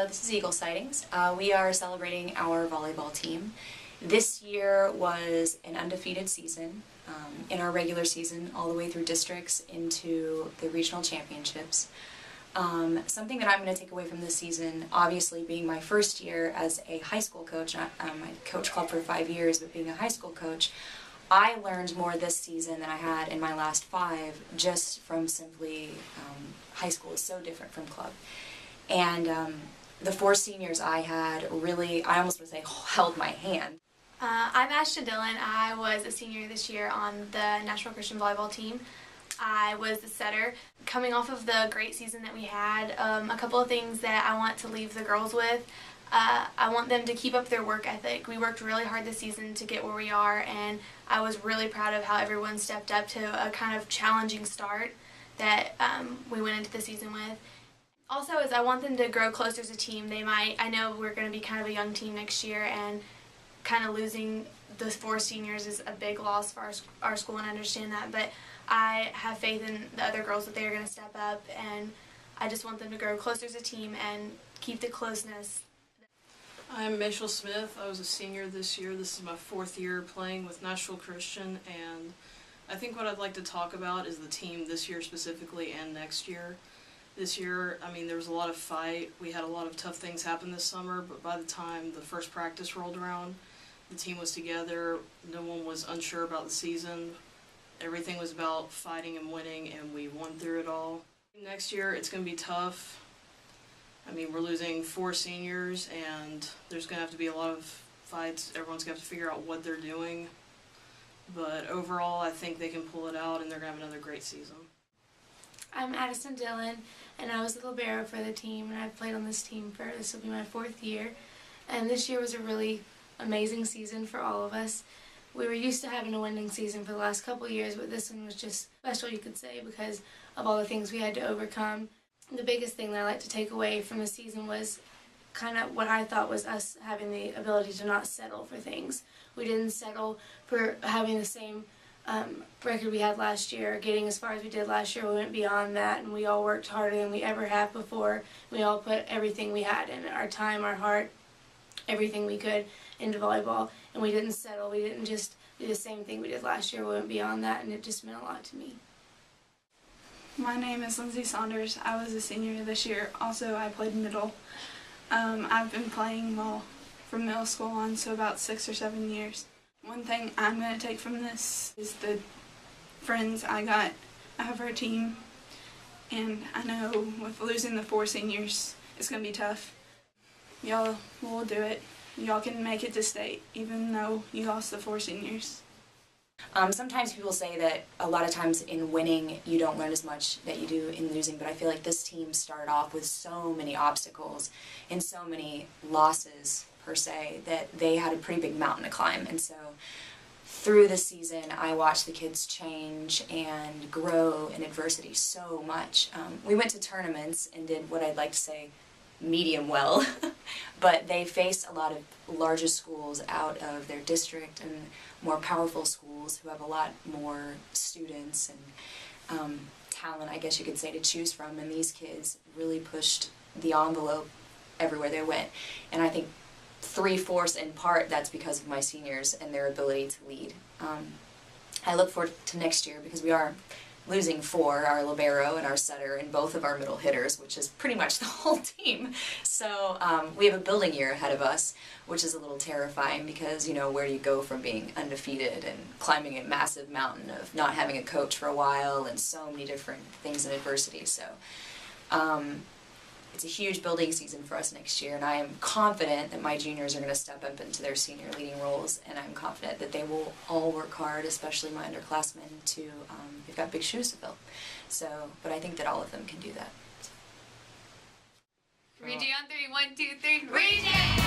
This is Eagle Sightings. We are celebrating our volleyball team. This year was an undefeated season in our regular season, all the way through districts into the regional championships. Something that I'm going to take away from this season, obviously being my first year as a high school coach, I coached club for 5 years, but being a high school coach, I learned more this season than I had in my last 5, just from simply high school is so different from club. And the 4 seniors I had really, I almost would say, held my hand. I'm Ashton Dillon. I was a senior this year on the Nashville Christian volleyball team. I was the setter. Coming off of the great season that we had, a couple of things that I want to leave the girls with. I want them to keep up their work ethic. We worked really hard this season to get where we are, and I was really proud of how everyone stepped up to a kind of challenging start that we went into the season with. Also, I want them to grow closer as a team. I know we're going to be kind of a young team next year, and kind of losing the 4 seniors is a big loss for our school, and I understand that, but I have faith in the other girls that they're going to step up, and I just want them to grow closer as a team and keep the closeness. I'm Michelle Smith. I was a senior this year. This is my 4th year playing with Nashville Christian, and I think what I'd like to talk about is the team this year specifically and next year. This year, I mean, there was a lot of fight. We had a lot of tough things happen this summer, but by the time the first practice rolled around, the team was together. No one was unsure about the season. Everything was about fighting and winning, and we won through it all. Next year, it's going to be tough. I mean, we're losing 4 seniors, and there's going to have to be a lot of fights. Everyone's going to have to figure out what they're doing. But overall, I think they can pull it out, and they're going to have another great season. I'm Addison Dillon, and I was the libero for the team, and I've played on this team this will be my 4th year. And this year was a really amazing season for all of us. We were used to having a winning season for the last couple of years, but this one was just special, you could say, because of all the things we had to overcome. The biggest thing that I like to take away from the season was kind of what I thought was us having the ability to not settle for things. We didn't settle for having the same record we had last year, getting as far as we did last year. We went beyond that, and we all worked harder than we ever have before. We all put everything we had in, our time, our heart, everything we could into volleyball, and we didn't settle. We didn't just do the same thing we did last year. We went beyond that, and it just meant a lot to me. My name is Lindsay Saunders. I was a senior this year. Also, I played middle. I've been playing from middle school on, so about 6 or 7 years. One thing I'm going to take from this is the friends I got out of our team, and I know with losing the 4 seniors, it's going to be tough. Y'all will do it. Y'all can make it to state, even though you lost the 4 seniors. Sometimes people say that a lot of times in winning you don't learn as much that you do in losing, but I feel like this team started off with so many obstacles and so many losses per se that they had a pretty big mountain to climb, and so through the season I watched the kids change and grow in adversity so much. We went to tournaments and did what I'd like to say medium well, but they faced a lot of larger schools out of their district and more powerful schools who have a lot more students and talent, I guess you could say, to choose from, and these kids really pushed the envelope everywhere they went, and I think 3/4 in part that's because of my seniors and their ability to lead. I look forward to next year because we are losing 4, our libero and our setter, and both of our middle hitters, which is pretty much the whole team. So we have a building year ahead of us, which is a little terrifying because, you know, where do you go from being undefeated and climbing a massive mountain of not having a coach for a while and so many different things in adversity. So it's a huge building season for us next year, and I am confident that my juniors are going to step up into their senior leading roles, and I'm confident that they will all work hard, especially my underclassmen, they've got big shoes to fill. So, but I think that all of them can do that. Read on 3, 1, 2, 3, read it!